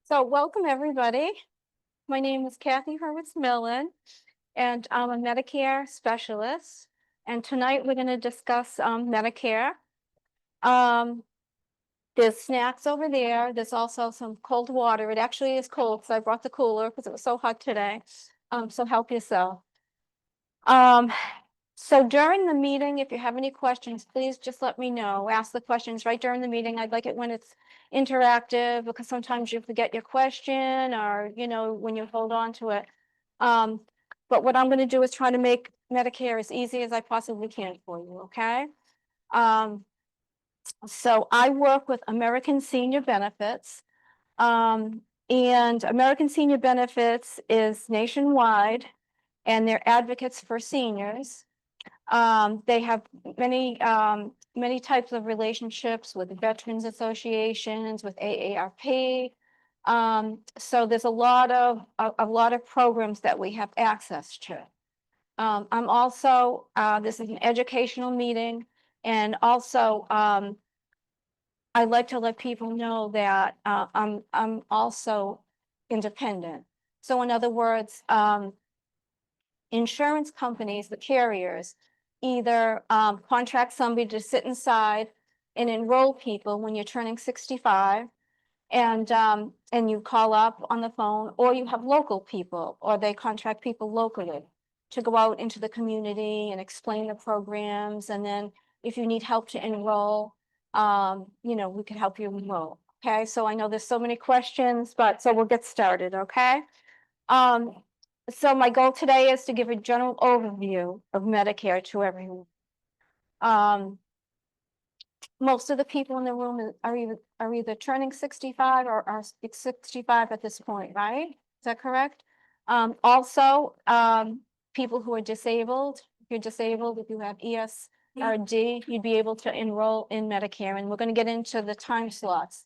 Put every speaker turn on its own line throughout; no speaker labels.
So welcome everybody. My name is Kathy Hurwitz-Millen, and I'm a Medicare specialist. And tonight we're going to discuss Medicare. Um, there's snacks over there. There's also some cold water. It actually is cold because I brought the cooler because it was so hot today. So help yourself. Um, so during the meeting, if you have any questions, please just let me know. Ask the questions right during the meeting. I'd like it when it's interactive because sometimes you forget your question or, when you hold on to it. But what I'm going to do is try to make Medicare as easy as I possibly can for you, okay? So I work with American Senior Benefits. And American Senior Benefits is nationwide, and they're advocates for seniors. They have many types of relationships with veterans associations, with AARP. So there's a lot of programs that we have access to. I'm also this is an educational meeting, and also I like to let people know that I'm also independent. So in other words, insurance companies, the carriers, either contract somebody to sit inside and enroll people when you're turning 65, and you call up on the phone, or you have local people, or they contract people locally to go out into the community and explain the programs. And then if you need help to enroll, we can help you enroll. Okay, so I know there's so many questions, but so we'll get started, okay? So my goal today is to give a general overview of Medicare to everyone. Most of the people in the room are either turning 65 or are 65 at this point, right? Is that correct? Also, people who are disabled, if you're disabled, if you have ESRD, you'd be able to enroll in Medicare. And we're going to get into the time slots,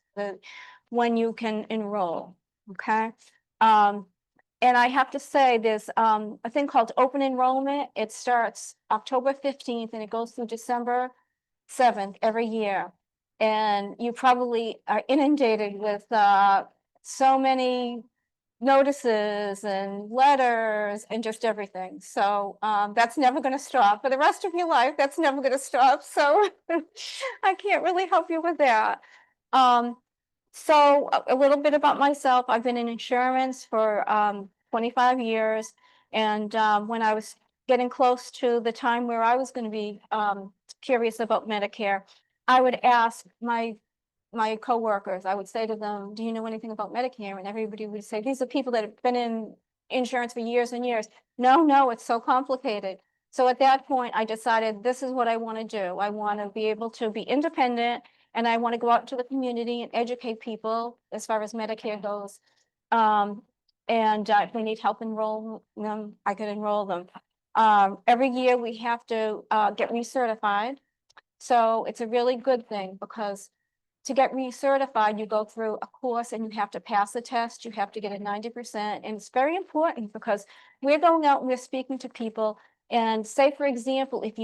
when you can enroll, okay? And I have to say, there's a thing called open enrollment. It starts October 15th and it goes through December 7th every year. And you probably are inundated with so many notices and letters and just everything. So that's never going to stop for the rest of your life. That's never going to stop. So I can't really help you with that. So a little bit about myself. I've been in insurance for 25 years. And when I was getting close to the time where I was going to be curious about Medicare, I would ask my coworkers, I would say to them, do you know anything about Medicare? And everybody would say, these are people that have been in insurance for years and years. No, it's so complicated. So at that point, I decided this is what I want to do. I want to be able to be independent, and I want to go out to the community and educate people as far as Medicare goes. And if they need help enroll them, I could enroll them. Every year we have to get recertified. So it's a really good thing, because to get recertified, you go through a course and you have to pass a test. You have to get a 90%. And it's very important, because we're going out and we're speaking to people. And say, for example, if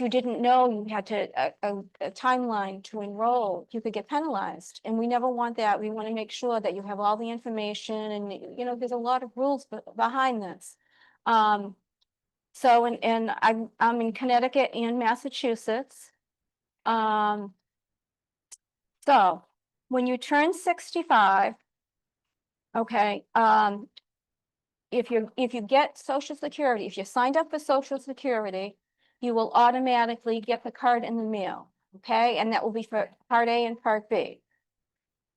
you didn't know you had to a timeline to enroll, you could get penalized. And we never want that. We want to make sure that you have all the information. And, there's a lot of rules behind this. So, and I'm in Connecticut and Massachusetts. So when you turn 65, okay, if you get Social Security, if you signed up for Social Security, you will automatically get the card in the mail, okay? And that will be for Part A and Part B.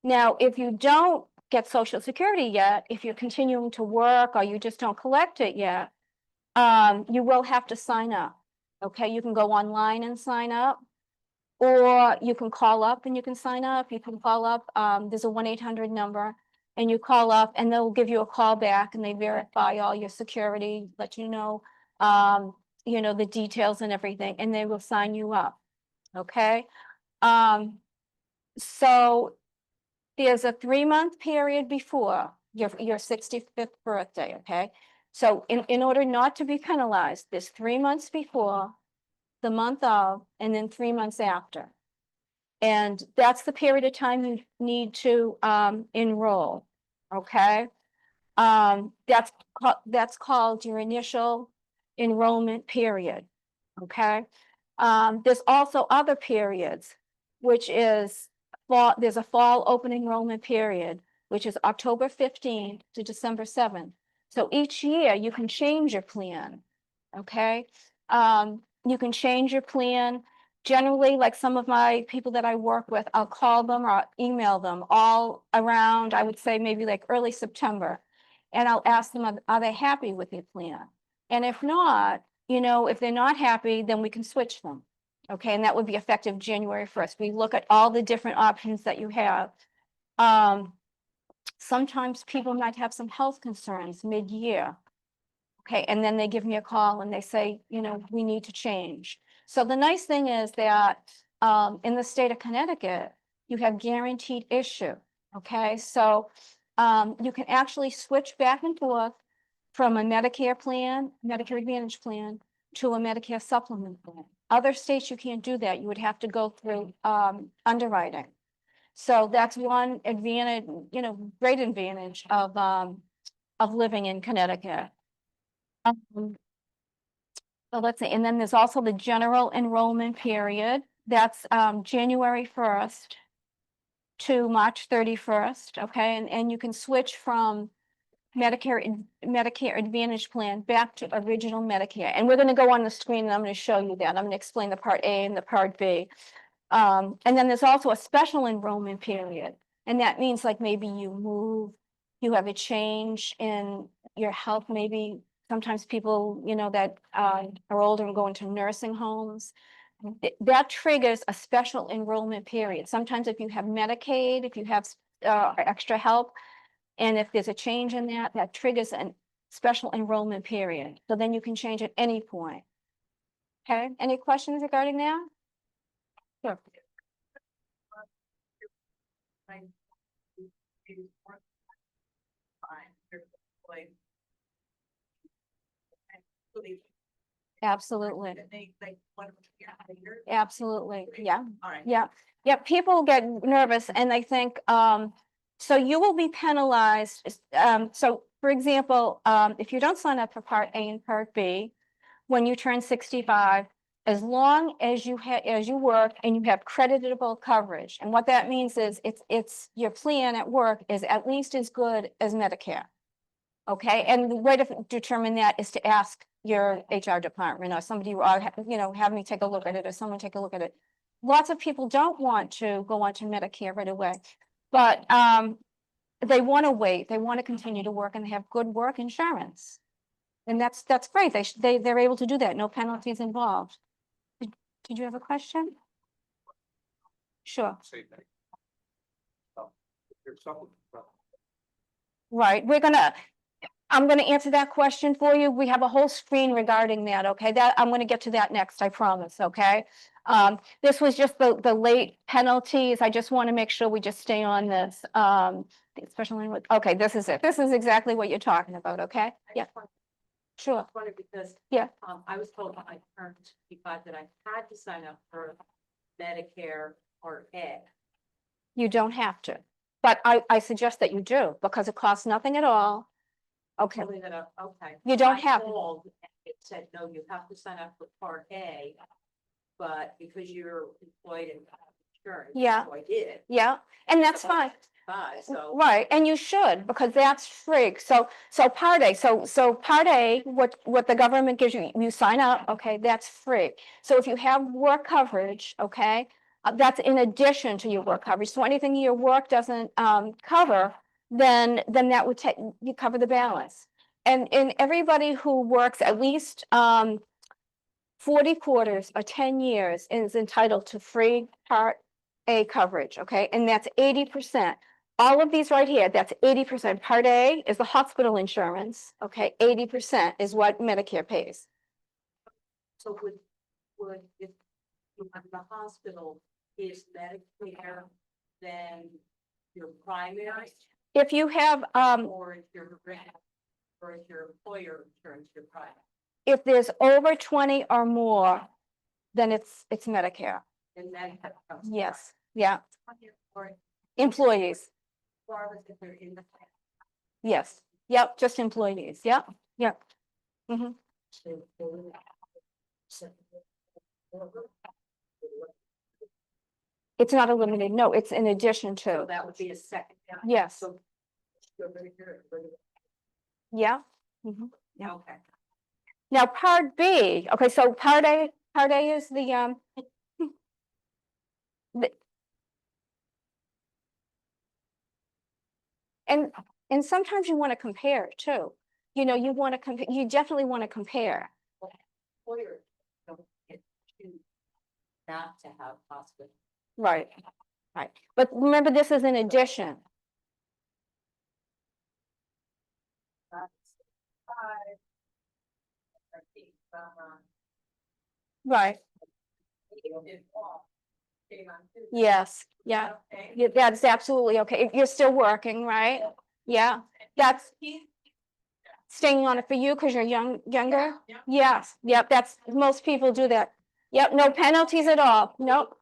Now, if you don't get Social Security yet, if you're continuing to work or you just don't collect it yet, you will have to sign up, okay? You can go online and sign up, or you can call up and you can sign up. You can call up, there's a 1-800 number, and you call up and they'll give you a call back, and they verify all your security, let you know, the details and everything, and they will sign you up, okay? So there's a 3-month period before your 65th birthday, okay? So in order not to be penalized, there's 3 months before, the month of, and then 3 months after. And that's the period of time you need to enroll. Okay. That's called your initial enrollment period. Okay. There's also other periods, which is fall, there's a fall open enrollment period, which is October 15th to December 7th. So each year you can change your plan. Okay. You can change your plan. Generally, like some of my people that I work with, I'll call them or email them all around, I would say maybe like early September. And I'll ask them, are they happy with your plan? And if not, you know, if they're not happy, then we can switch them. Okay, and that would be effective January 1st. We look at all the different options that you have. Sometimes people might have some health concerns mid-year. Okay, and then they give me a call and they say, you know, we need to change. So the nice thing is that in the state of Connecticut, you have guaranteed issue. Okay, so you can actually switch back and forth from a Medicare plan, Medicare Advantage plan, to a Medicare Supplement plan. Other states, you can't do that. You would have to go through underwriting. So that's one advantage, you know, great advantage of living in Connecticut. So let's see, and then there's also the general enrollment period. That's January 1st to March 31st. Okay, and you can switch from Medicare Advantage plan back to original Medicare. And we're going to go on the screen and I'm going to show you that. I'm going to explain the Part A and the Part B. And then there's also a special enrollment period. And that means like maybe you move, you have a change in your health. Maybe sometimes people, you know, that are older and go into nursing homes. That triggers a special enrollment period. Sometimes if you have Medicaid, if you have extra help, and if there's a change in that, that triggers a special enrollment period. So then you can change at any point. Okay, any questions regarding that? Sure. Absolutely. Absolutely. Yeah.
All right.
Yeah. Yeah. People get nervous and they think, so you will be penalized. So for example, if you don't sign up for Part A and Part B, when you turn 65, as long as you work and you have creditable coverage, and what that means is it's your plan at work is at least as good as Medicare. Okay, and the way to determine that is to ask your HR department or somebody, you know, have me take a look at it or someone take a look at it. Lots of people don't want to go on to Medicare right away, but they want to wait. They want to continue to work and they have good work insurance. And that's great. They're able to do that. No penalties involved. Did you have a question? Sure. Right. I'm gonna answer that question for you. We have a whole screen regarding that, okay? I'm gonna get to that next, I promise, okay? This was just the late penalties. I just want to make sure we just stay on this. Especially with, okay, this is it. This is exactly what you're talking about, okay? Yeah. Sure.
Because
yeah,
I was told when I turned 65 that I had to sign up for Medicare Part A.
you don't have to, but I suggest that you do because it costs nothing at all. Okay.
Okay.
You don't
I
have.
called and it said, no, you have to sign up for Part A, but because you're employed in insurance.
Yeah.
So I did.
Yeah, and that's fine.
So.
Right, and you should, because that's free. So Part A, so Part A, what the government gives you, you sign up, okay, that's free. So if you have work coverage, okay, that's in addition to your work coverage. So anything your work doesn't cover, then that would take, you cover the balance. And everybody who works at least 40 quarters or 10 years is entitled to free Part A coverage, okay, and that's 80%. All of these right here, that's 80%. Part A is the hospital insurance, okay? 80% is what Medicare pays.
So would if you have the hospital, is Medicare then your primary?
If you have,
Or if your employer insurance your primary?
if there's over 20 or more, then it's Medicare.
And then.
Yes, Yeah,
Or
employees.
regardless if they're in the plan.
Yes, yep, just employees. Yep, yep. Mhm. It's not eliminated. No, it's in addition
So
to.
that would be a second.
Yes.
So,
Yeah. Mhm. Yeah.
okay.
Now, Part B, okay, so Part A is the, and, and sometimes you want to compare too. You know, you want to compare, you definitely want to compare.
Employers don't get to not to have hospital.
Right, right. But remember, this is in addition. Right. Yes, yeah, yeah, that's absolutely okay. You're still working, right? Yeah, that's staying on it for you because you're younger? Yes, yep, that's, most people do that. Yep, no penalties at all. Nope.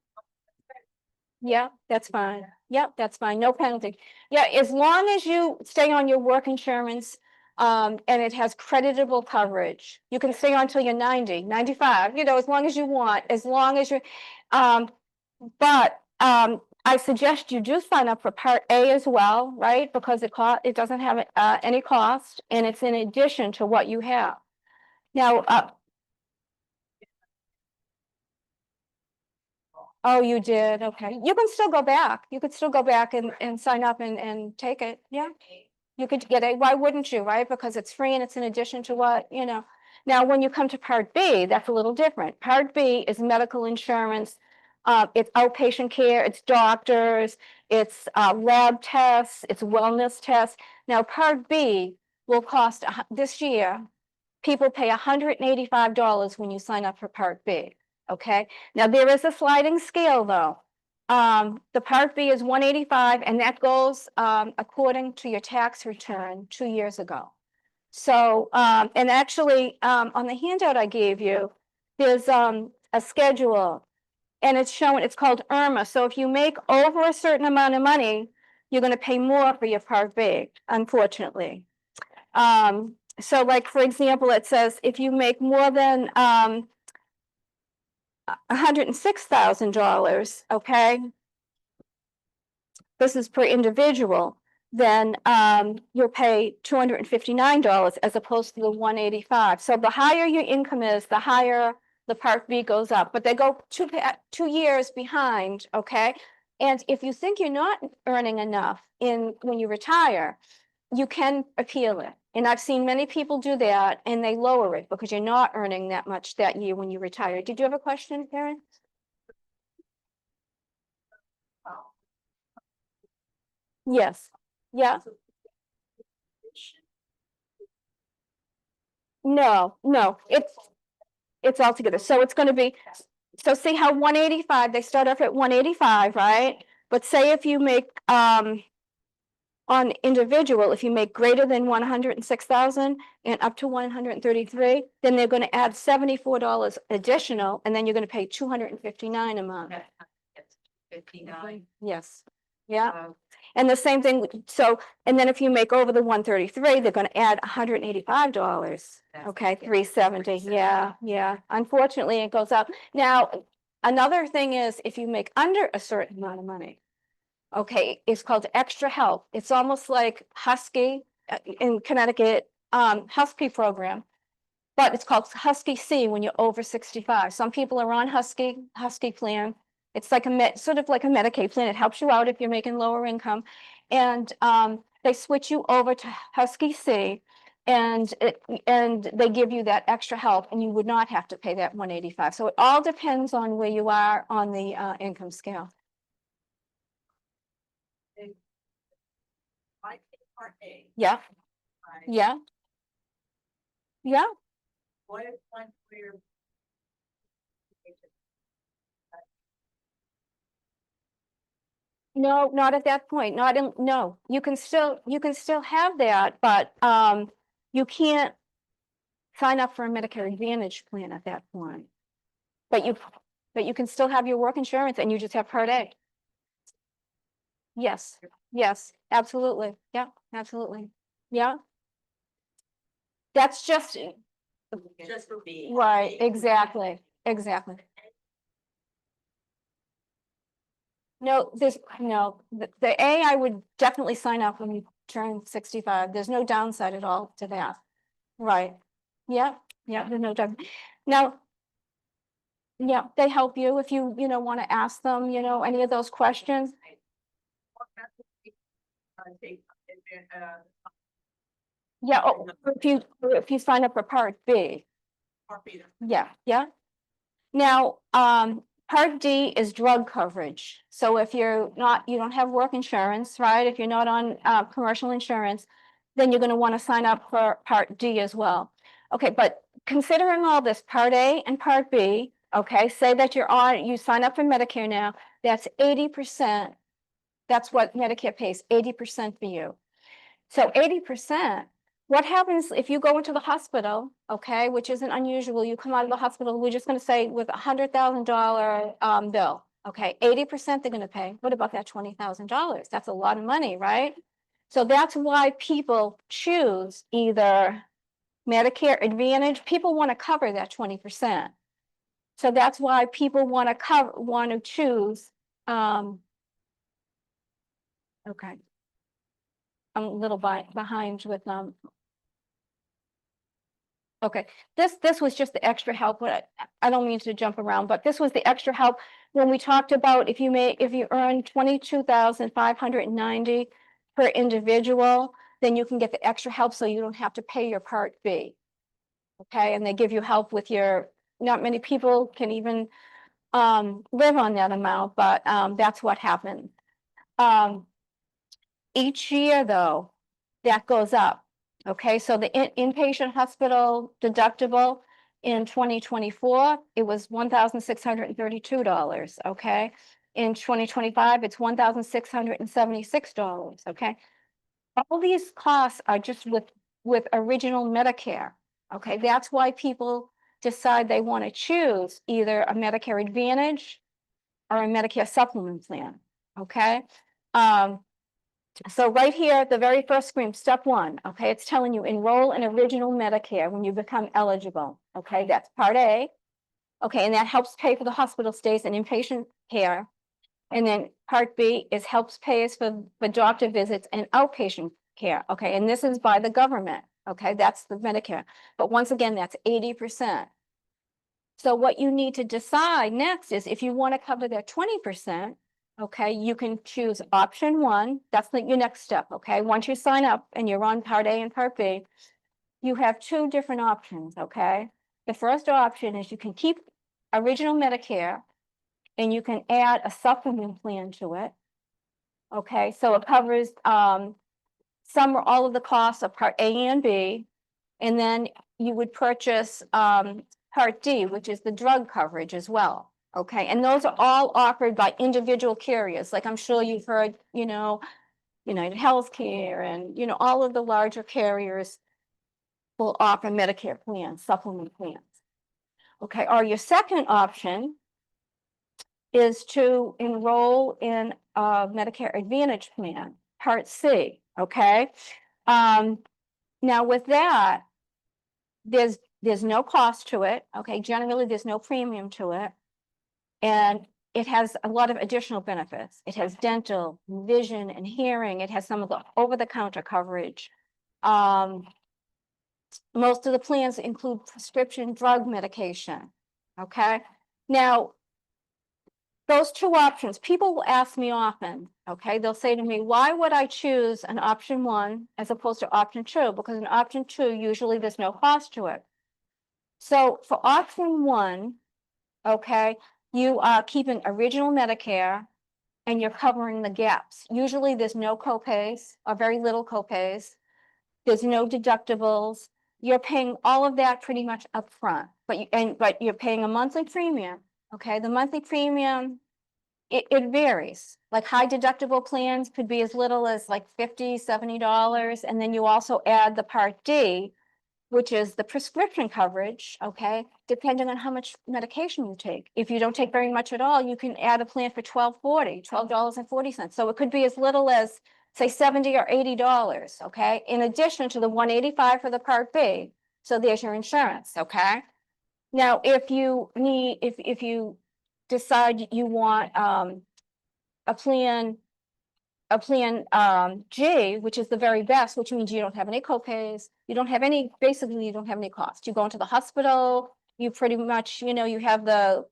Yeah, that's fine. Yep, that's fine. No penalty. Yeah, as long as you stay on your work insurance, and it has creditable coverage, you can stay on till you're 90, 95, you know, as long as you want, as long as you're, but, I suggest you do sign up for Part A as well, right? Because it doesn't have, any cost, and it's in addition to what you have. Now, oh, you did, okay. You can still go back. You could still go back and sign up and take it, yeah. You could get it, why wouldn't you, right? Because it's free and it's in addition to what, you know. Now, when you come to Part B, that's a little different. Part B is medical insurance. It's outpatient care, it's doctors, it's lab tests, it's wellness tests. Now, Part B will cost, this year, people pay $185 when you sign up for Part B, okay? Now, there is a sliding scale, though. The Part B is 185, and that goes according to your tax return 2 years ago. So, and actually, on the handout I gave you, there's a schedule, and it's shown, it's called IRMA. So if you make over a certain amount of money, you're going to pay more for your Part B, unfortunately. So like, for example, it says if you make more than $106,000, okay, this is per individual, then you'll pay $259 as opposed to the 185. So the higher your income is, the higher the Part B goes up, but they go 2 years behind, okay? And if you think you're not earning enough when you retire, you can appeal it. And I've seen many people do that, and they lower it because you're not earning that much that year when you retire. Did you have a question, Karen? Yes. Yeah. No, no, it's all together. So it's going to be, so see how 185, they start off at 185, right? But say if you make, on individual, if you make greater than 106,000 and up to 133, then they're going to add $74 additional, and then you're going to pay 259 a month.
59.
Yes, yeah. And the same thing, so, and then if you make over the 133, they're going to add $185. Okay, 370. Yeah, yeah. Unfortunately, it goes up. Now, another thing is if you make under a certain amount of money, okay, it's called extra help. It's almost like Husky in Connecticut, Husky program, but it's called Husky C when you're over 65. Some people are on Husky plan. It's like sort of like a Medicaid plan. It helps you out if you're making lower income. And they switch you over to Husky C, and they give you that extra help, and you would not have to pay that 185. So it all depends on where you are on the income scale.
I think Part A.
Yeah, yeah, yeah.
What if one where
No, not at that point, not in, no, you can still have that, but you can't sign up for a Medicare Advantage plan at that point. But you can still have your work insurance, and you just have Part A. Yes, yes, absolutely. Yeah, absolutely. Yeah. That's just,
Just for B.
right, exactly, exactly. No, the A, I would definitely sign up when you turn 65. There's no downside at all to that. Right. Yeah, yeah, there's no doubt. Now, yeah, they help you if you, want to ask them, any of those questions. Yeah, oh, if you sign up for Part B. Yeah, yeah. Now, Part D is drug coverage. So if you don't have work insurance, right? If you're not on commercial insurance, then you're going to want to sign up for Part D as well. Okay, but considering all this, Part A and Part B, okay, say that you sign up for Medicare now, that's 80%. That's what Medicare pays, 80% for you. So 80%, what happens if you go into the hospital, okay, which isn't unusual, you come out of the hospital, we're just gonna say with $100,000 bill, okay, 80% they're gonna pay. What about that $20,000? That's a lot of money, right? So that's why people choose either Medicare Advantage. People want to cover that 20%. So that's why people want to choose, okay. I'm a little behind with okay, this was just the extra help, but I don't mean to jump around, but this was the extra help when we talked about if you earn 22,590 per individual, then you can get the extra help so you don't have to pay your Part B. Okay, and they give you help with not many people can even live on that amount, but that's what happened. Each year, though, that goes up. Okay, so the inpatient hospital deductible in 2024, it was $1,632. Okay, in 2025, it's $1,676. Okay, all these costs are just with original Medicare. Okay, that's why people decide they want to choose either a Medicare Advantage or a Medicare Supplement plan. Okay. So right here, the very first screen, step 1, okay, it's telling you enroll in original Medicare when you become eligible. Okay, that's Part A. Okay, and that helps pay for the hospital stays and inpatient care. And then Part B is helps pay for doctor visits and outpatient care. Okay, and this is by the government. Okay, that's the Medicare. But once again, that's 80%. So what you need to decide next is if you want to cover that 20%, okay, you can choose option 1. That's your next step, okay? Once you sign up and you're on Part A and Part B, you have 2 different options, okay? The first option is you can keep original Medicare and you can add a supplement plan to it. Okay, so it covers some or all of the costs of Part A and B, and then you would purchase Part D, which is the drug coverage as well. Okay, and those are all offered by individual carriers. Like I'm sure you've heard, United Healthcare and, all of the larger carriers will offer Medicare plans, supplement plans. Okay, or your second option is to enroll in a Medicare Advantage plan, Part C, okay? Now with that, there's no cost to it, okay? Generally, there's no premium to it. And it has a lot of additional benefits. It has dental, vision, and hearing. It has some of the over-the-counter coverage. Most of the plans include prescription drug medication, okay? Now, those 2 options, people will ask me often, okay? They'll say to me, why would I choose an option 1 as opposed to option 2? Because in option 2, usually there's no cost to it. So for option 1, okay, you are keeping original Medicare and you're covering the gaps. Usually there's no copays or very little copays. There's no deductibles. You're paying all of that pretty much upfront, but you're paying a monthly premium. Okay, the monthly premium, it varies. Like high deductible plans could be as little as like $50, $70, and then you also add the Part D, which is the prescription coverage, okay, depending on how much medication you take. If you don't take very much at all, you can add a plan for $12.40. So it could be as little as, say, $70 or $80, okay, in addition to the $185 for the Part B. So there's your insurance, okay? Now, if you need, if you decide you want a plan G, which is the very best, which means you don't have any copays, you don't have any, basically you don't have any cost. You go into the hospital, you pretty much, you have the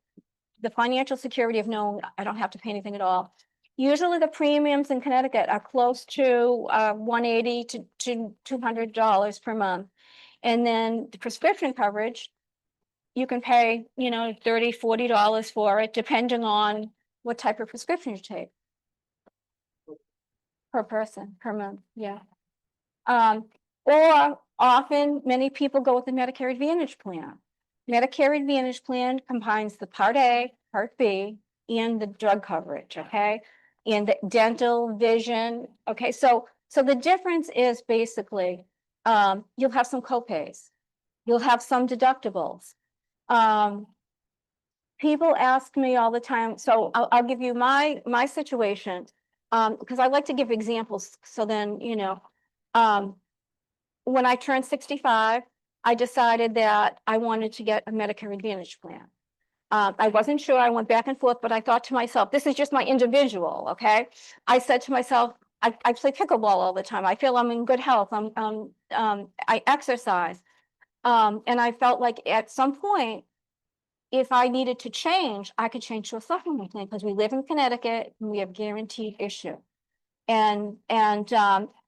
financial security of knowing I don't have to pay anything at all. Usually the premiums in Connecticut are close to $180 to $200 per month. And then the prescription coverage, you can pay, $30, $40 for it, depending on what type of prescription you take. Per person, per month, yeah. Or often, many people go with the Medicare Advantage plan. Medicare Advantage plan combines the Part A, Part B, and the drug coverage, okay? And the dental, vision, okay? So the difference is basically, you'll have some copays. You'll have some deductibles. People ask me all the time, so I'll give you my situation, because I like to give examples, so then, when I turned 65, I decided that I wanted to get a Medicare Advantage plan. I wasn't sure, I went back and forth, but I thought to myself, this is just my individual, okay? I said to myself, I play pickleball all the time. I feel I'm in good health. I exercise. And I felt like at some point, if I needed to change, I could change to a supplement plan because we live in Connecticut and we have guaranteed issue. And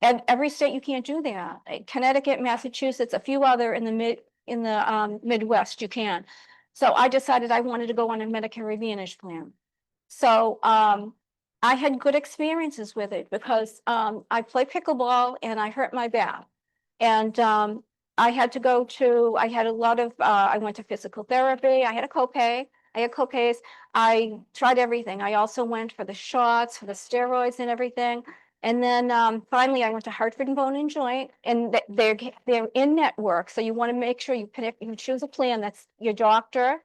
every state you can't do that. Connecticut, Massachusetts, a few other in the Midwest you can. So I decided I wanted to go on a Medicare Advantage plan. So I had good experiences with it because I play pickleball and I hurt my back. And I had a lot of, I went to physical therapy, I had a copay, I had copays, I tried everything. I also went for the shots, for the steroids and everything. And then finally I went to Hartford and Bone and Joint, and they're in network. So you want to make sure you choose a plan that's your doctor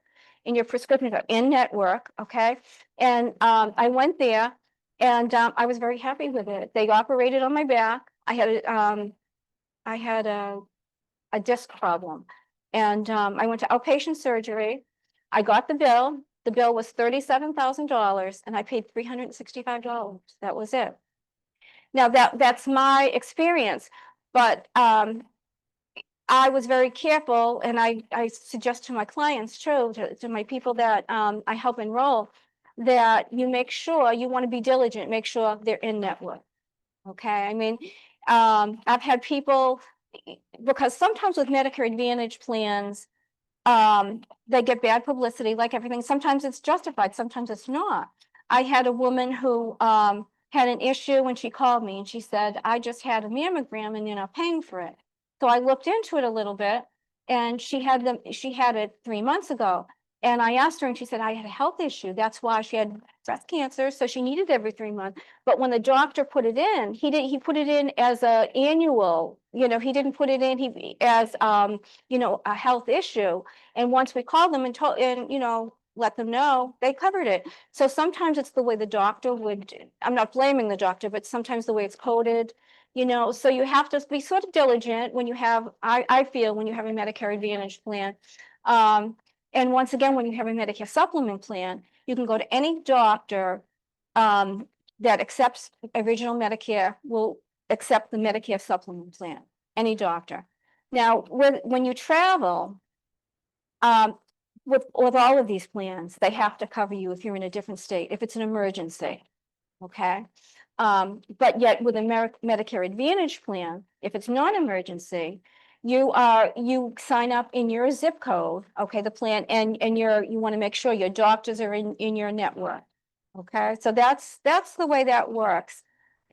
and your prescriptions are in network, okay? And I went there and I was very happy with it. They operated on my back. I had a disc problem. And I went to outpatient surgery. I got the bill. The bill was $37,000 and I paid $365. That was it. Now that's my experience, but I was very careful, and I suggest to my clients too, to my people that I help enroll, that you make sure you want to be diligent, make sure they're in network. Okay, I mean, I've had people, because sometimes with Medicare Advantage plans, they get bad publicity, like everything. Sometimes it's justified, sometimes it's not. I had a woman who had an issue when she called me and she said, I just had a mammogram and you're not paying for it. So I looked into it a little bit, and she had it 3 months ago. And I asked her and she said, I had a health issue. That's why she had breast cancer. So she needed every 3 months. But when the doctor put it in, he put it in as a annual, he didn't put it in as, a health issue. And once we called them and let them know, they covered it. So sometimes it's the way the doctor would, I'm not blaming the doctor, but sometimes the way it's coded, so you have to be sort of diligent when you have, I feel, when you have a Medicare Advantage plan. And once again, when you have a Medicare Supplement plan, you can go to any doctor that accepts original Medicare, will accept the Medicare Supplement plan, any doctor. Now, when you travel, with all of these plans, they have to cover you if you're in a different state, if it's an emergency, okay? But yet with a Medicare Advantage plan, if it's non-emergency, you sign up in your zip code, okay, the plan, and you want to make sure your doctors are in your network, okay? So that's the way that works.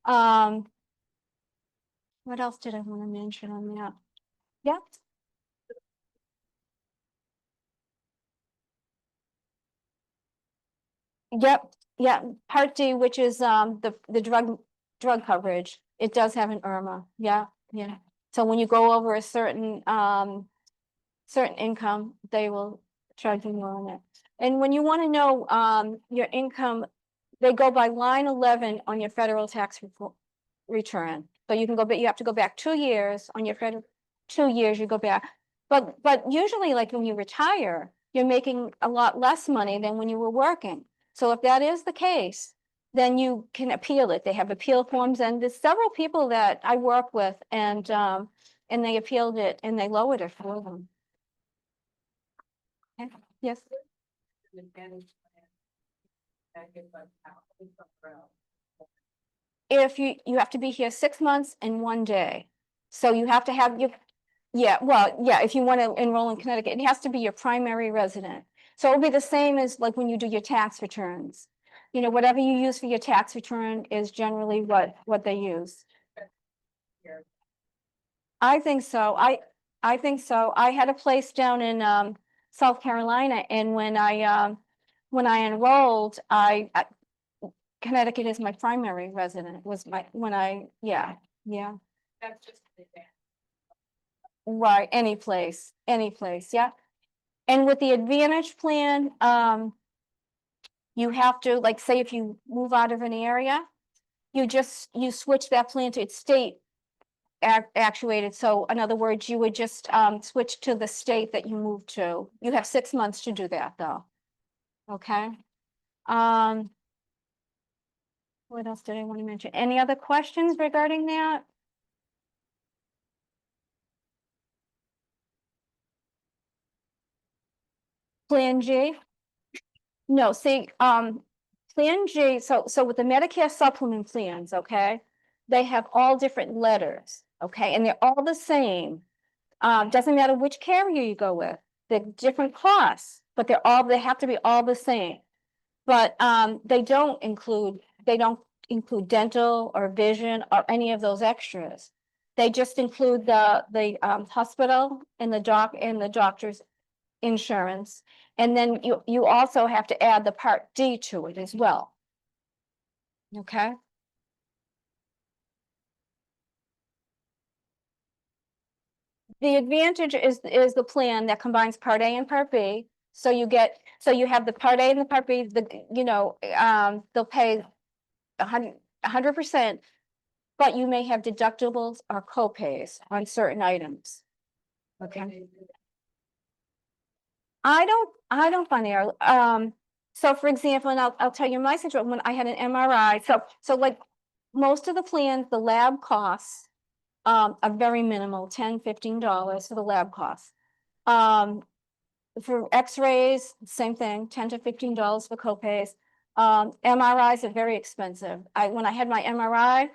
What else did I want to mention on that? Yeah. Yep, yeah, Part D, which is the drug coverage. It does have an IRMA. Yeah, yeah. So when you go over a certain income, they will charge you more on it. And when you want to know your income, they go by line 11 on your federal tax return. So you can go, but you have to go back 2 years on your federal, 2 years you go back. But usually, like when you retire, you're making a lot less money than when you were working. So if that is the case, then you can appeal it. They have appeal forms, and there's several people that I work with, and they appealed it and they lowered it for them. Okay. Yes.
The Advantage plan, that gets like halfway somewhere else.
If you have to be here 6 months and 1 day. So you have to have your, yeah, well, yeah, if you want to enroll in Connecticut, it has to be your primary resident. So it'll be the same as like when you do your tax returns. You know, whatever you use for your tax return is generally what they use.
Here.
I think so. I think so. I had a place down in South Carolina, and when I enrolled, Connecticut is my primary resident, was yeah.
That's just the advantage.
Right, any place, yeah. And with the Advantage plan, you have to, like, say if you move out of an area, you switch that plan to its state actuated. So in other words, you would just switch to the state that you moved to. You have 6 months to do that, though. Okay. What else did I want to mention? Any other questions regarding that? Plan G? No, see, Plan G, so with the Medicare supplement plans, okay, they have all different letters, okay, and they're all the same. Doesn't matter which carrier you go with, they're different costs, but they have to be all the same. But they don't include dental or vision or any of those extras. They just include the hospital and the doctor's insurance. And then you also have to add the Part D to it as well. Okay. The Advantage is the plan that combines Part A and Part B. So you have the Part A and the Part B, they'll pay 100%, but you may have deductibles or copays on certain items. Okay. I don't find the so for example, and I'll tell you my situation when I had an MRI. So like most of the plans, the lab costs are very minimal, $10, $15 for the lab costs. For x-rays, same thing, $10 to $15 for copays. MRIs are very expensive. When I had my MRI,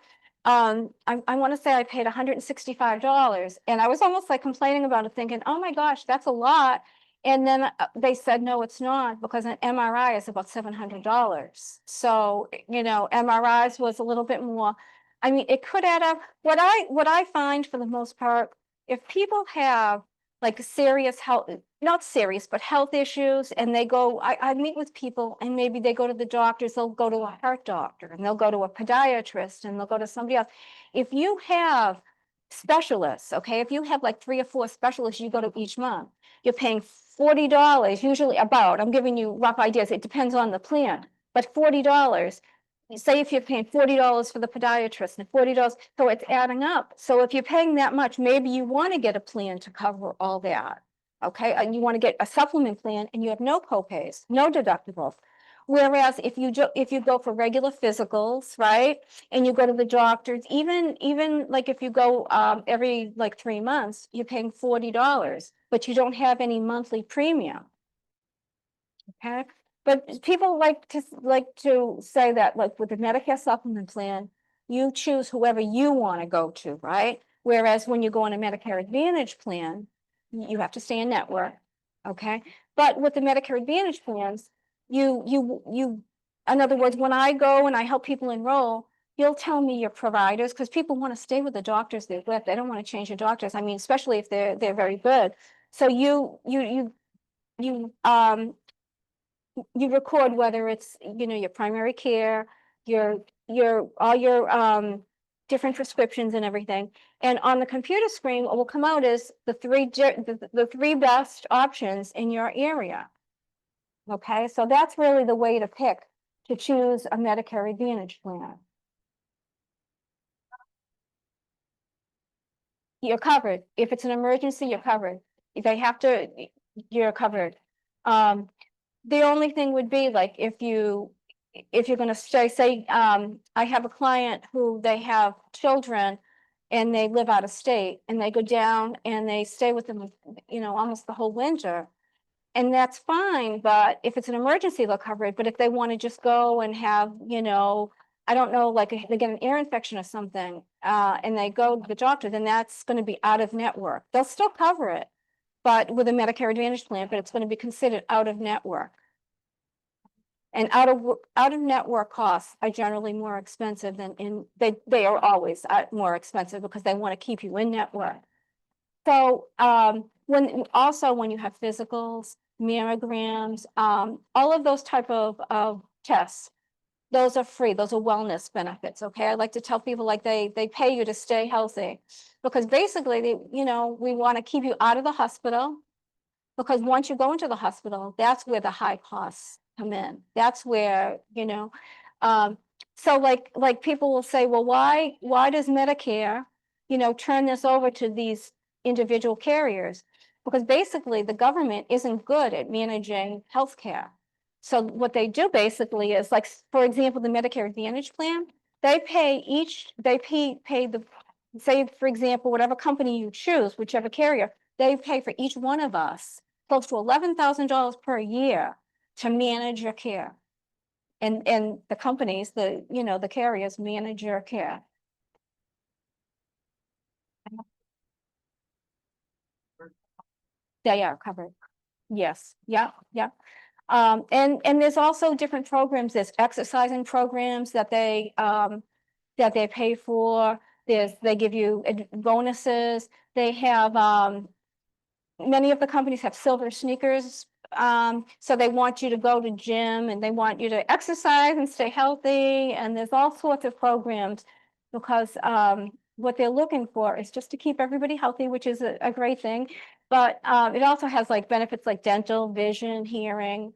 I want to say I paid $165, and I was almost like complaining about it, thinking, oh my gosh, that's a lot. And then they said, no, it's not, because an MRI is about $700. So, MRIs was a little bit more. I mean, it could add up. What I find for the most part, if people have like serious health, not serious, but health issues, and they go, I meet with people, and maybe they go to the doctors, they'll go to a heart doctor, and they'll go to a podiatrist, and they'll go to somebody else. If you have specialists, okay, if you have like 3 or 4 specialists you go to each month, you're paying $40, usually I'm giving you rough ideas, it depends on the plan, but $40. Say if you're paying $40 for the podiatrist and $40, so it's adding up. So if you're paying that much, maybe you want to get a plan to cover all that. Okay, and you want to get a supplement plan and you have no copays, no deductibles. Whereas if you go for regular physicals, right, and you go to the doctors, even like if you go every like 3 months, you're paying $40, but you don't have any monthly premium. Okay. But people like to say that, like with the Medicare supplement plan, you choose whoever you want to go to, right? Whereas when you go on a Medicare Advantage plan, you have to stay in network, okay? But with the Medicare Advantage plans, in other words, when I go and I help people enroll, you'll tell me your providers, because people want to stay with the doctors they're with. They don't want to change the doctors. I mean, especially if they're very good. So you record whether it's your primary care, all your different prescriptions and everything. And on the computer screen, what will come out is the three best options in your area. Okay, so that's really the way to pick, to choose a Medicare Advantage plan. You're covered. If it's an emergency, you're covered. If they have to, you're covered. The only thing would be like if you're gonna say, I have a client who they have children and they live out of state and they go down and they stay with them, almost the whole winter. And that's fine, but if it's an emergency, they'll cover it. But if they want to just go and have, I don't know, like they get an ear infection or something, and they go to the doctor, then that's going to be out of network. They'll still cover it, but with a Medicare Advantage plan, but it's going to be considered out of network. And out of network costs are generally more expensive than they are always more expensive because they want to keep you in network. So when you have physicals, mammograms, all of those type of tests, those are free. Those are wellness benefits. Okay, I like to tell people like they pay you to stay healthy, because basically we want to keep you out of the hospital, because once you go into the hospital, that's where the high costs come in. That's where so like people will say, well, why does Medicare turn this over to these individual carriers? Because basically the government isn't good at managing healthcare. So what they do basically is, like, for example, the Medicare Advantage plan, they pay the, say, for example, whatever company you choose, whichever carrier, they pay for each one of us close to $11,000 per year to manage your care. And the companies, the carriers manage your care. They are covered. Yes, yeah. And there's also different programs. There's exercising programs that they pay for. They give you bonuses. They have many of the companies have silver sneakers. So they want you to go to gym and they want you to exercise and stay healthy. And there's all sorts of programs, because what they're looking for is just to keep everybody healthy, which is a great thing. But it also has like benefits like dental, vision, hearing.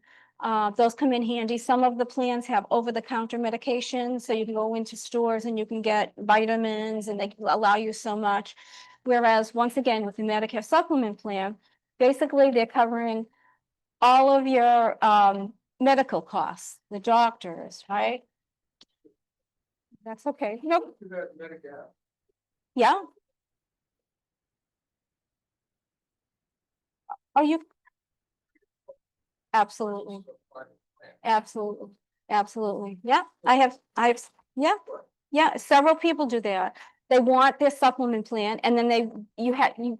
Those come in handy. Some of the plans have over-the-counter medications, so you can go into stores and you can get vitamins, and they allow you so much. Whereas, once again, with the Medicare Supplement plan, basically they're covering all of your medical costs, the doctors, right? That's okay. Nope. Yeah. Oh, you. Absolutely. Absolutely. Yeah, yeah, several people do that. They want their supplement plan, and then you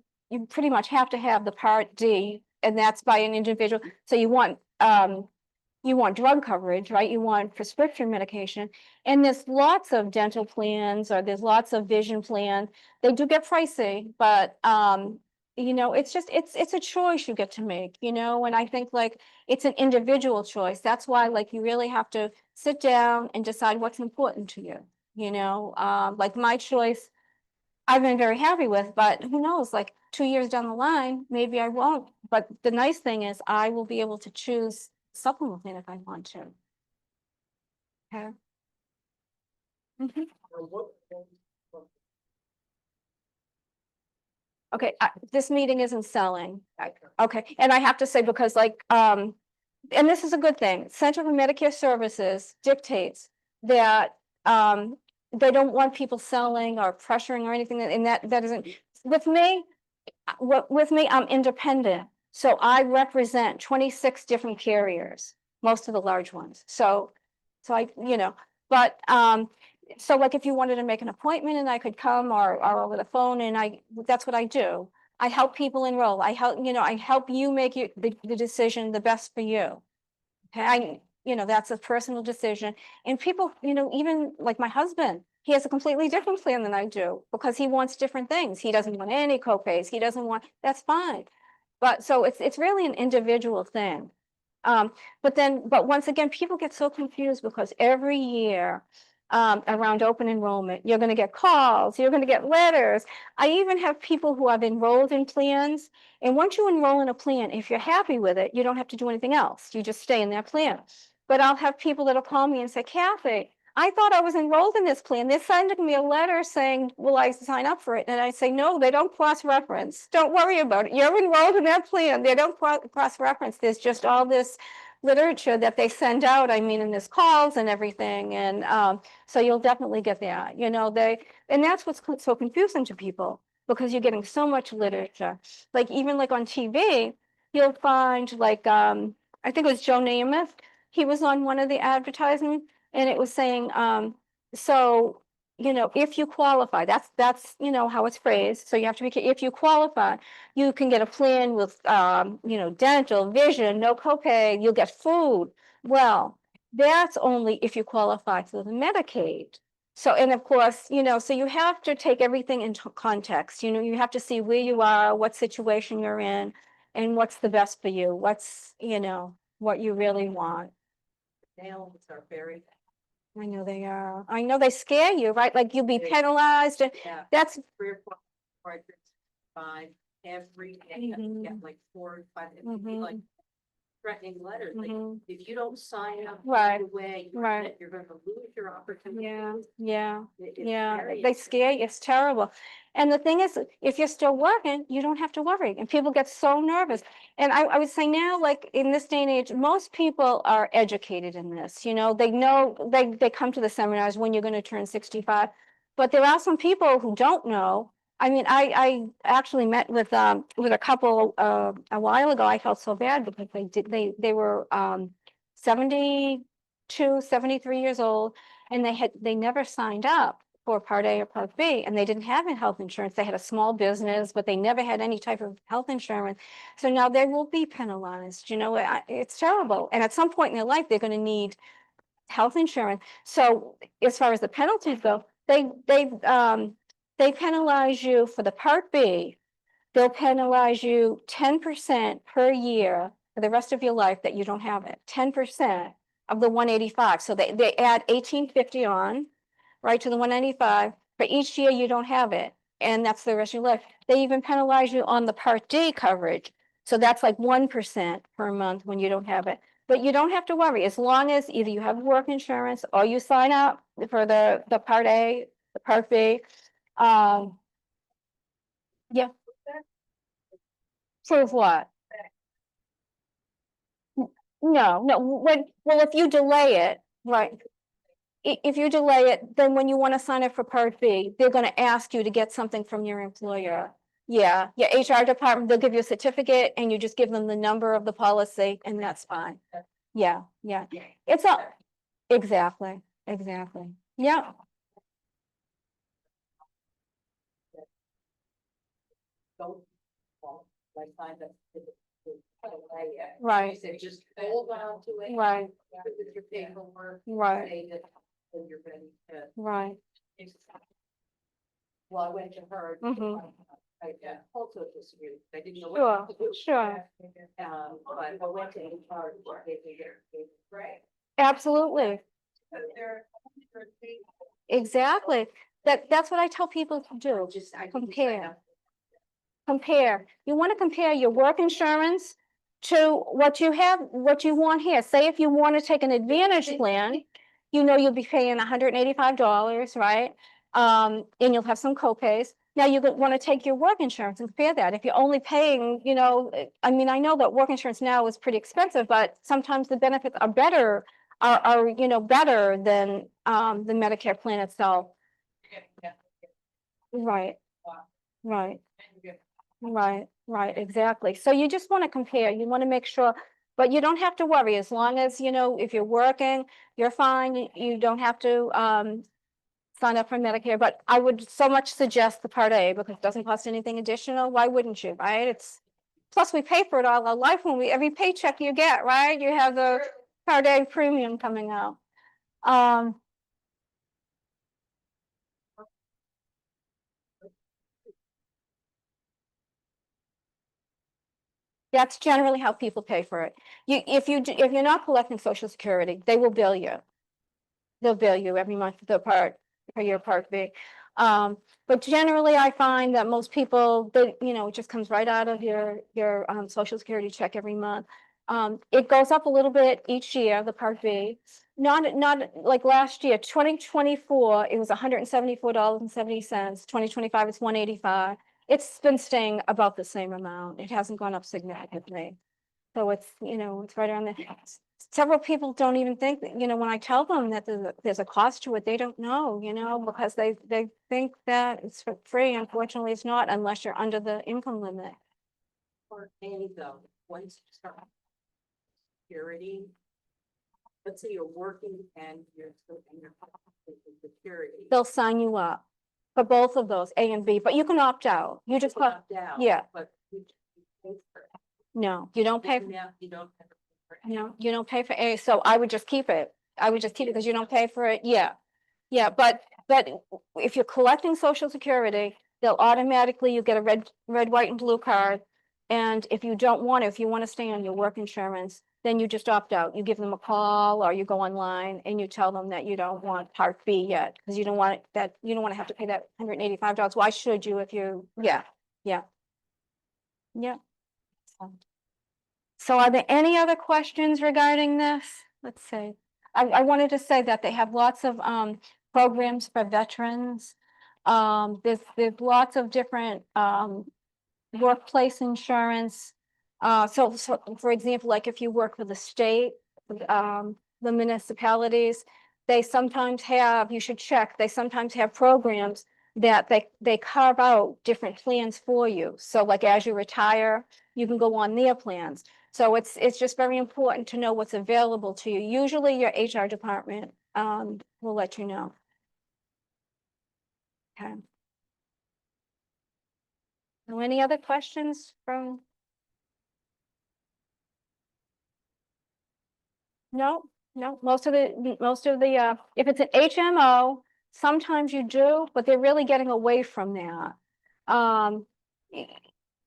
pretty much have to have the Part D, and that's by an individual. So you want drug coverage, right? You want prescription medication, and there's lots of dental plans, or there's lots of vision plans. They do get pricey, but it's a choice you get to make, and I think like it's an individual choice. That's why like you really have to sit down and decide what's important to you. Like my choice, I've been very happy with, but who knows, like 2 years down the line, maybe I won't. But the nice thing is I will be able to choose supplement plan if I want to. Okay. Mhm. Okay, this meeting isn't selling. Okay, and I have to say, because like, and this is a good thing, Center for Medicare Services dictates that they don't want people selling or pressuring or anything, and that isn't, with me, I'm independent. So I represent 26 different carriers, most of the large ones. So I, but so like if you wanted to make an appointment and I could come, or over the phone, and that's what I do. I help people enroll. I help you make the decision the best for you. Okay, that's a personal decision. And people, even like my husband, he has a completely different plan than I do, because he wants different things. He doesn't want any copays. He doesn't want, that's fine. But so it's really an individual thing. But once again, people get so confused, because every year around open enrollment. You're going to get calls, you're going to get letters. I even have people who have enrolled in plans. And once you enroll in a plan, if you're happy with it, you don't have to do anything else. You just stay in that plan. But I'll have people that'll call me and say, Kathy, I thought I was enrolled in this plan. They're sending me a letter saying, will I sign up for it? And I say, no, they don't cross-reference. Don't worry about it. You're enrolled in that plan. They don't cross-reference. There's just all this literature that they send out. I mean, and there's calls and everything. And so you'll definitely get that. You know, and that's what's so confusing to people, because you're getting so much literature. Like even like on TV, you'll find like, I think it was Joe Namath. He was on one of the advertisements, and it was saying, so, you know, if you qualify, that's, you know, how it's phrased. So you have to be, if you qualify, you can get a plan with, you know, dental, vision, no copay, you'll get food. Well, that's only if you qualify for the Medicaid. So, and of course, you know, so you have to take everything into context. You know, you have to see where you are, what situation you're in, and what's the best for you, what's, you know, what you really want.
Nails are very,
I know they are. I know they scare you, right? Like you'll be
They-
penalized. And
yeah,
that's
3 or 4 records, 5 every day, you
Mhm.
get like 4 or 5, it'd be
Mhm.
like threatening letters, like,
Mhm.
if you don't sign up
Right,
right away,
right.
you're gonna lose your opportunity.
Yeah.
It's
Yeah,
very
they scare you. It's terrible. And the thing is, if you're still working, you don't have to worry. And people get so nervous. And I would say now, like in this day and age, most people are educated in this. You know, they know they come to the seminars when you're going to turn 65. But there are some people who don't know. I mean, I actually met with a couple a while ago. I felt so bad because they were 72, 73 years old, and they never signed up for Part A or Part B, and they didn't have any health insurance. They had a small business, but they never had any type of health insurance. So now they will be penalized. You know, it's terrible. And at some point in their life, they're going to need health insurance. So as far as the penalties go, they penalize you for the Part B. They'll penalize you 10% per year for the rest of your life that you don't have it. 10% of the 185. So they add 1850 on, right, to the 195 for each year you don't have it. And that's the rest of your life. They even penalize you on the Part D coverage. So that's like 1% per month when you don't have it. But you don't have to worry, as long as either you have work insurance or you sign up for the Part A, the Part B. Yeah. Prove what? No, well, if you delay it, right, if you delay it, then when you want to sign up for Part B, they're going to ask you to get something from your employer. Yeah, your HR department, they'll give you a certificate and you just give them the number of the policy and that's fine. Yeah. It's all, exactly. Yeah,
Don't, like, sign up.
right,
You said just hold on to it.
right,
With your paperwork.
right,
Say that when you're ready to.
right.
Well, I went to her.
Mhm.
I also disagreed. I didn't know.
Sure,
what to do.
sure.
But I went to HR. They did it. Right.
Absolutely. Exactly. That's what I tell people to do.
I
Compare. You want to compare your work insurance to what you have, what you want here. Say if you want to take an Advantage plan, you know you'll be paying $185, right? And you'll have some copays. Now you want to take your work insurance and compare that. If you're only paying, you know, I mean, I know that work insurance now is pretty expensive, but sometimes the benefits are better, you know, better than the Medicare plan itself. Right, right. Right, exactly. So you just want to compare, you want to make sure, but you don't have to worry, as long as, you know, if you're working, you're fine, you don't have to sign up for Medicare, but I would so much suggest the Part A because it doesn't cost anything additional. Why wouldn't you, right? It's, plus we pay for it all our life when every paycheck you get, right? You have the Part A premium coming out. That's generally how people pay for it. If you're not collecting Social Security, they will bill you. they'll bill you every month for your Part B. But generally I find that most people, it just comes right out of your social security check every month. It goes up a little bit each year, the Part B. Not like last year, 2024, it was $174.70. 2025, it's 185. It's been staying about the same amount. It hasn't gone up significantly. So it's right around there. Several people don't even think that, when I tell them that there's a cost to it, they don't know, because they think that it's for free. Unfortunately, it's not unless you're under the income limit.
Part A though, once you start security, let's say you're working and you're still in your security.
They'll sign you up for both of those, A and B, but you can opt out. You just got,
Opt out,
yeah.
But you pay for it.
No, you don't pay.
Now you don't have to pay for it.
No, you don't pay for A, so I would just keep it. I would just keep it because you don't pay for it. Yeah. Yeah, but if you're collecting Social Security, they'll automatically, you get a red, white, and blue card. And if you don't want to, if you want to stay on your work insurance, then you just opt out. You give them a call or you go online and you tell them that you don't want Part B yet, because you don't want you don't want to have to pay that $185. Why should you if you, yeah. So are there any other questions regarding this? Let's see. I wanted to say that they have lots of programs for veterans. There's lots of different workplace insurance. So for example, like if you work for the state, the municipalities, they sometimes have, you should check, they sometimes have programs that they carve out different plans for you. So like as you retire, you can go on their plans. So it's just very important to know what's available to you. Usually your HR department will let you know. Okay. So any other questions from? No, most of the, if it's an HMO, sometimes you do, but they're really getting away from that.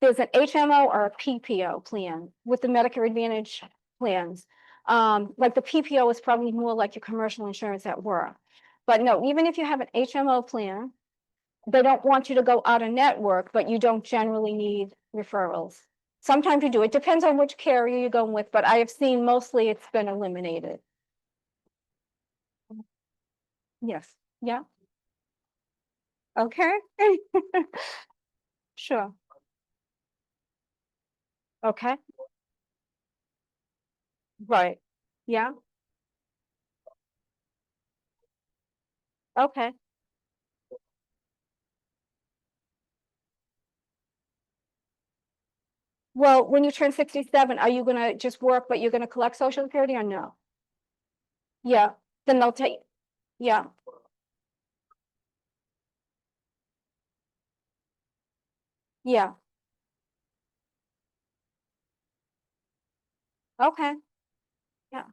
There's an HMO or a PPO plan with the Medicare Advantage plans. Like the PPO is probably more like your commercial insurance at work. But no, even if you have an HMO plan, they don't want you to go out of network, but you don't generally need referrals. Sometimes you do. It depends on which carrier you're going with, but I have seen mostly it's been eliminated. Yes, yeah. Okay. Sure. Okay. Right. Yeah. Okay. Well, when you turn 67, are you gonna just work, but you're gonna collect Social Security or no? Yeah, then they'll take, yeah. Yeah. Okay. Yeah.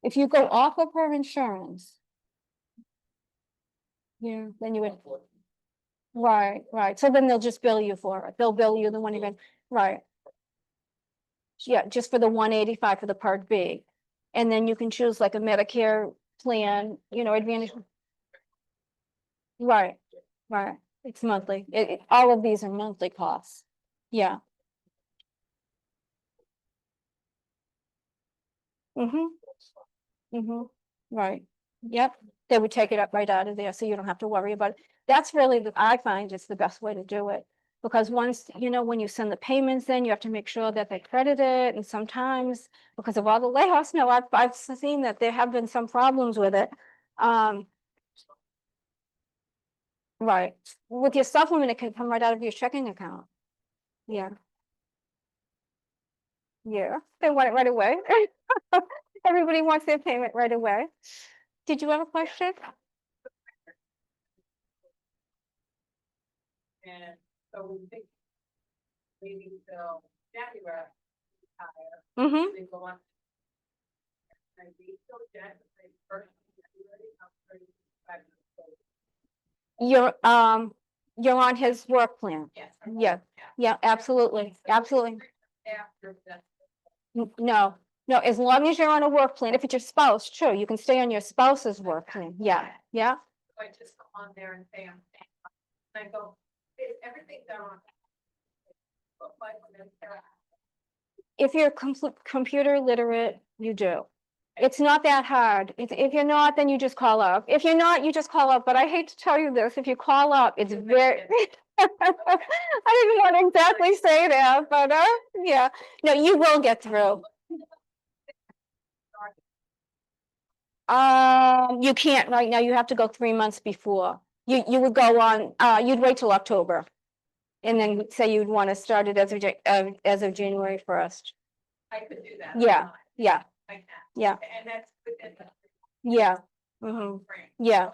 If you go off of her insurance, yeah, then you would, right. So then they'll just bill you for it. They'll bill you the one you're gonna, right. Yeah, just for the 185 for the Part B. And then you can choose like a Medicare plan, Advantage. Right. It's monthly. All of these are monthly costs. Yeah. Right. Yep. They would take it up right out of there, so you don't have to worry about it. That's really, I find it's the best way to do it. Because once, when you send the payments in, you have to make sure that they credit it. And sometimes because of all the layoffs, no, I've seen that there have been some problems with it. Right. With your supplement, it can come right out of your checking account. Yeah. Yeah. They want it right away. Everybody wants their payment right away. Did you have a question?
And so we think maybe till January, higher,
Mm-hmm.
they go on. And we still get the same first January, up to 5
Your you're on his work plan.
Yes.
Yeah, yeah, absolutely, absolutely.
After that.
No, no, as long as you're on a work plan, if it's your spouse, sure, you can stay on your spouse's work plan. Yeah, yeah.
I just go on there and say, I go, is everything done on? But like,
If you're computer literate, you do. It's not that hard. If you're not, then you just call up. If you're not, you just call up. But I hate to tell you this, if you call up, it's very. I didn't want to exactly say that, but yeah, no, you will get through. You can't right now. You have to go 3 months before. You would go on. You'd wait till October, and then say you'd want to start it as of January 1st.
I could do that.
Yeah, yeah,
I can.
yeah,
And that's within the
yeah. Hmm.
frame.
Yeah,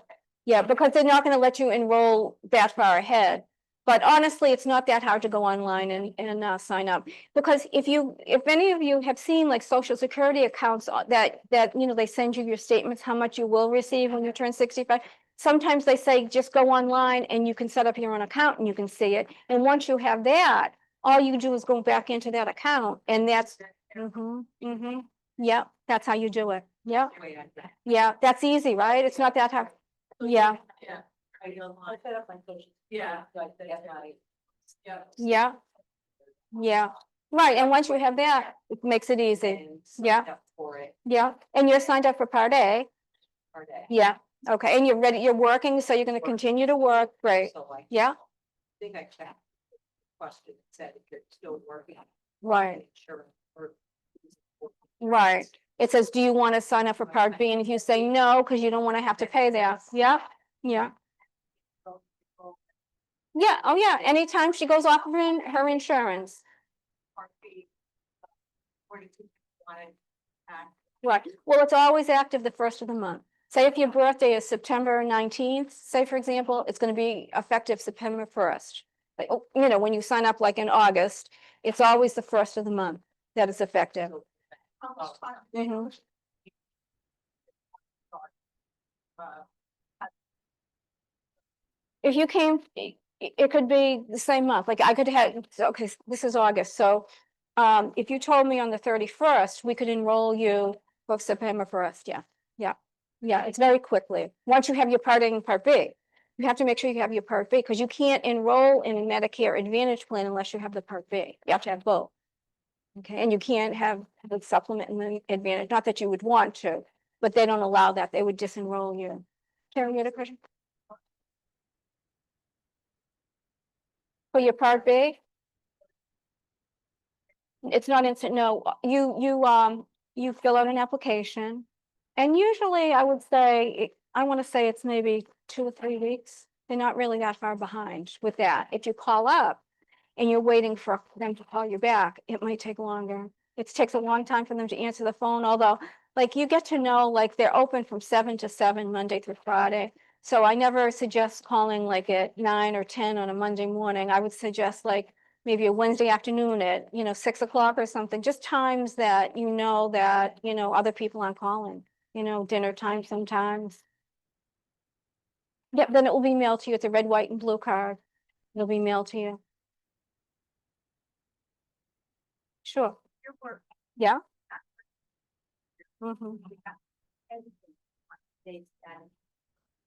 yeah, because they're not gonna let you enroll that far ahead. But honestly, it's not that hard to go online and sign up. Because if any of you have seen like social security accounts that, you know, they send you your statements, how much you will receive when you turn 65. Sometimes they say, just go online and you can set up your own account and you can see it. And once you have that, all you do is go back into that account and that's, yeah, that's how you do it. Yeah.
Wait,
Yeah, that's easy, right? It's not that hard. Yeah,
Yeah. I set up my social. Yeah. Yeah.
yeah, yeah. Right, and once you have that, it makes it easy.
And
Yeah.
signed up For it.
Yeah, and you're signed up for Part A.
Per day.
Yeah, okay, and you're ready, you're working, so you're gonna continue to work, great.
So like.
Yeah,
I think I checked. the Question that said if you're still working.
right,
Sure.
right. It says, do you want to sign up for Part B? And if you say no, because you don't want to have to pay that, yeah, yeah. Yeah, oh yeah, anytime she goes off of her insurance. Right, well, it's always active the first of the month. Say if your birthday is September 19th, say for example, it's gonna be effective September 1st. Like, oh, you know, when you sign up like in August, it's always the first of the month that it's effective. Mhm. If you came, it could be the same month, like I could have, okay, this is August, so if you told me on the 31st, we could enroll you for September 1st, yeah, yeah. Yeah, it's very quickly. Once you have your Part A and Part B, you have to make sure you have your Part B, because you can't enroll in a Medicare Advantage plan unless you have the Part B. You have to have both. Okay, and you can't have the supplement and the Advantage, not that you would want to, but they don't allow that. They would disenroll you. Karen, you had a question? For your Part B? It's not instant, no, you fill out an application. And usually I would say, I want to say it's maybe 2 or 3 weeks. They're not really that far behind with that. If you call up and you're waiting for them to call you back, it might take longer. It takes a long time for them to answer the phone, although like you get to know, like they're open from 7 to 7, Monday through Friday. So I never suggest calling like at 9 or 10 on a Monday morning. I would suggest like maybe a Wednesday afternoon at, 6 o'clock or something, just times that that, other people aren't calling, dinner time sometimes. Yep, then it will be mailed to you. It's a red, white, and blue card. It'll be mailed to you. Sure.
Your work.
Yeah. Mhm.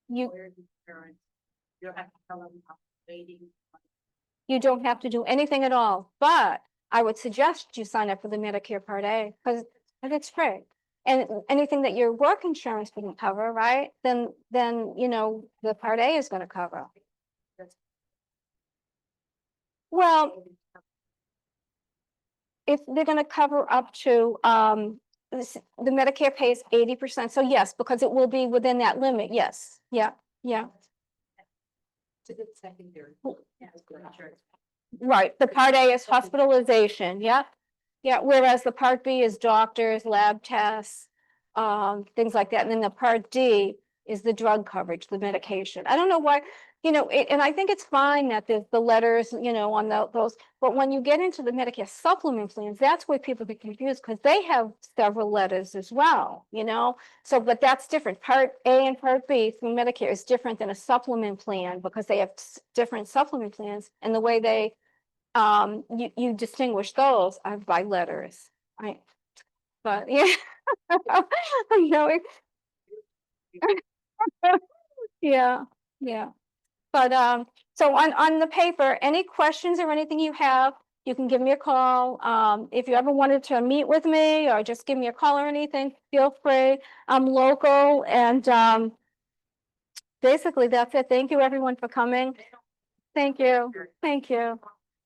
You,
You don't have to tell them how waiting.
you don't have to do anything at all, but I would suggest you sign up for the Medicare Part A, because it's free. And anything that your work insurance wouldn't cover, right? Then, the Part A is gonna cover. Well, if they're gonna cover up to, the Medicare pays 80%, so yes, because it will be within that limit, yes, yeah, yeah.
It's a good secondary. Yeah, it's good insurance.
Right, the Part A is hospitalization, yeah, yeah, whereas the Part B is doctors, lab tests, things like that, and then the Part D is the drug coverage, the medication. I don't know why, you know, and I think it's fine that there's the letters, you know, on those, but when you get into the Medicare supplement plans, that's where people get confused because they have several letters as well, you know? So, but that's different. Part A and Part B through Medicare is different than a supplement plan because they have different supplement plans, and the way they, you distinguish those are by letters. But yeah, I know it. Yeah, yeah. But so on the paper, any questions or anything you have, you can give me a call. If you ever wanted to meet with me or just give me a call or anything, feel free. I'm local, and basically that's it. Thank you everyone for coming. Thank you. Thank you.